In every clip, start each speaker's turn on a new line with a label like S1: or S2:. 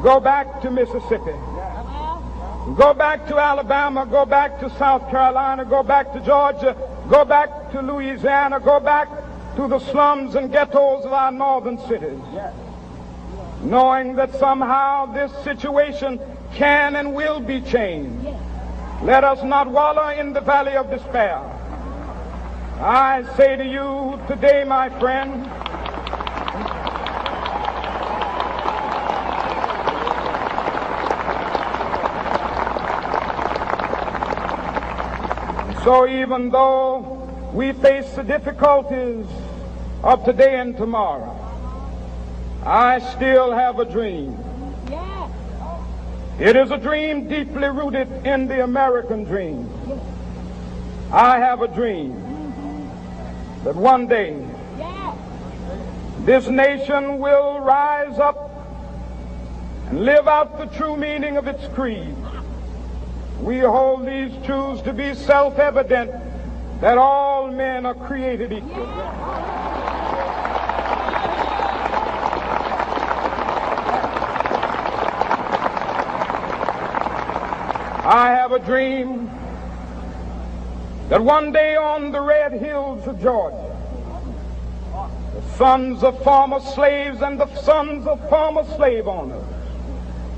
S1: Go back to Mississippi. Go back to Alabama. Go back to South Carolina. Go back to Georgia. Go back to Louisiana. Go back to the slums and ghettos of our northern cities. Knowing that somehow this situation can and will be changed. Let us not wallow in the valley of despair. I say to you today, my friend, so even though we face the difficulties of today and tomorrow, I still have a dream. It is a dream deeply rooted in the American dream. I have a dream that one day this nation will rise up and live out the true meaning of its creed. We hold these truths to be self-evident, that all men are created equal. I have a dream that one day on the red hills of Georgia, the sons of former slaves and the sons of former slave owners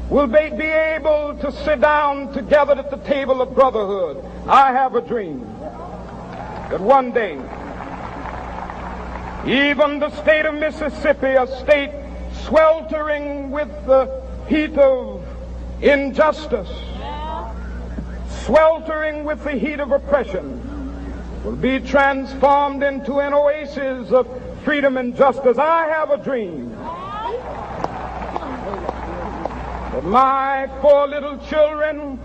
S1: will be able to sit down together at the table of brotherhood. I have a dream that one day, even the state of Mississippi, a state sweltering with the heat of injustice, sweltering with the heat of oppression, will be transformed into an oasis of freedom and justice. I have a dream that my 4 little children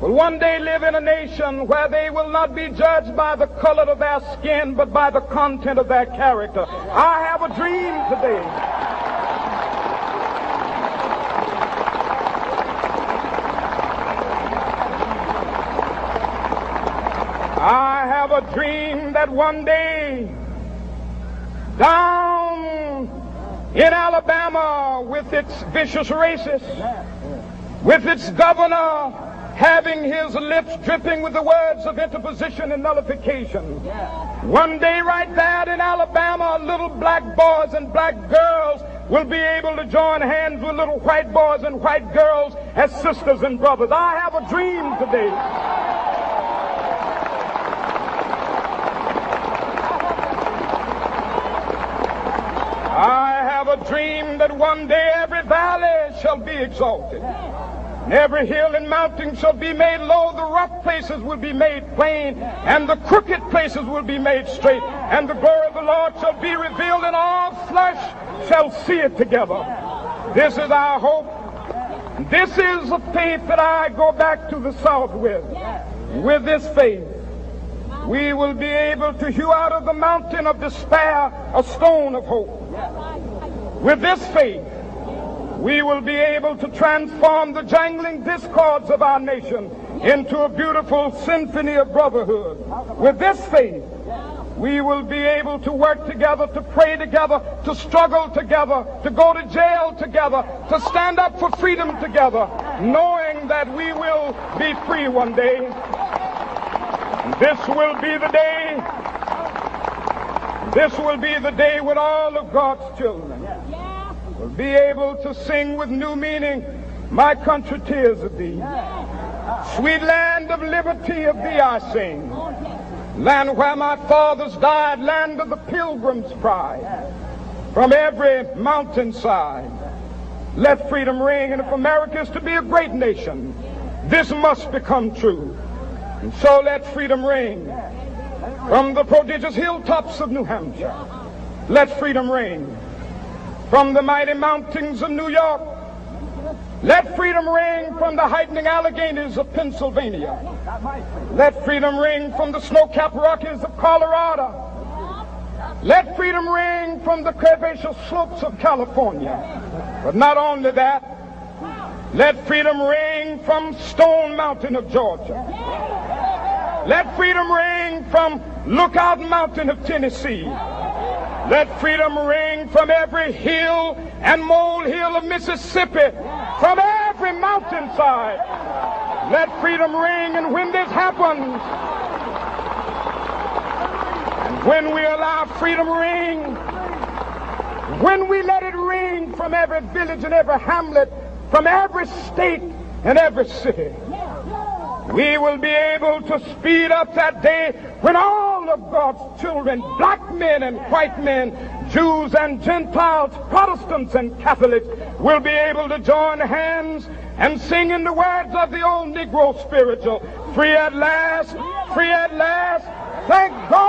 S1: will one day live in a nation where they will not be judged by the color of their skin, but by the content of their character. I have a dream today. I have a dream that one day down in Alabama, with its vicious racists, with its governor having his lips dripping with the words of interposition and nullification, one day right there in Alabama, little black boys and black girls will be able to join hands with little white boys and white girls as sisters and brothers. I have a dream today. I have a dream that one day every valley shall be exalted, and every hill and mountain shall be made low. The rough places will be made plain, and the crooked places will be made straight, and the glory of the Lord shall be revealed, and all flesh shall see it together. This is our hope. This is the faith that I go back to the South with. With this faith, we will be able to hew out of the mountain of despair a stone of hope. With this faith, we will be able to transform the jangling discords of our nation into a beautiful symphony of brotherhood. With this faith, we will be able to work together, to pray together, to struggle together, to go to jail together, to stand up for freedom together, knowing that we will be free one day. This will be the day. This will be the day when all of God's children will be able to sing with new meaning, my country, tears of thee. Sweet land of liberty, of thee I sing. Land where my fathers died, land of the pilgrim's pride. From every mountainside, let freedom ring. And if America is to be a great nation, this must become true. And so let freedom ring from the prodigious hilltops of New Hampshire. Let freedom ring from the mighty mountains of New York. Let freedom ring from the heightening Alleghenies of Pennsylvania. Let freedom ring from the snow-capped Rockies of Colorado. Let freedom ring from the curvaceous slopes of California. But not only that, let freedom ring from Stone Mountain of Georgia. Let freedom ring from Lookout Mountain of Tennessee. Let freedom ring from every hill and molehill of Mississippi, from every mountainside. Let freedom ring, and when this happens, and when we allow freedom ring, when we let it ring from every village and every hamlet, from every state and every city, we will be able to speed up that day when all of God's children, black men and white men, Jews and Gentiles, Protestants and Catholics, will be able to join hands and sing in the words of the old Negro spiritual, free at last, thank God.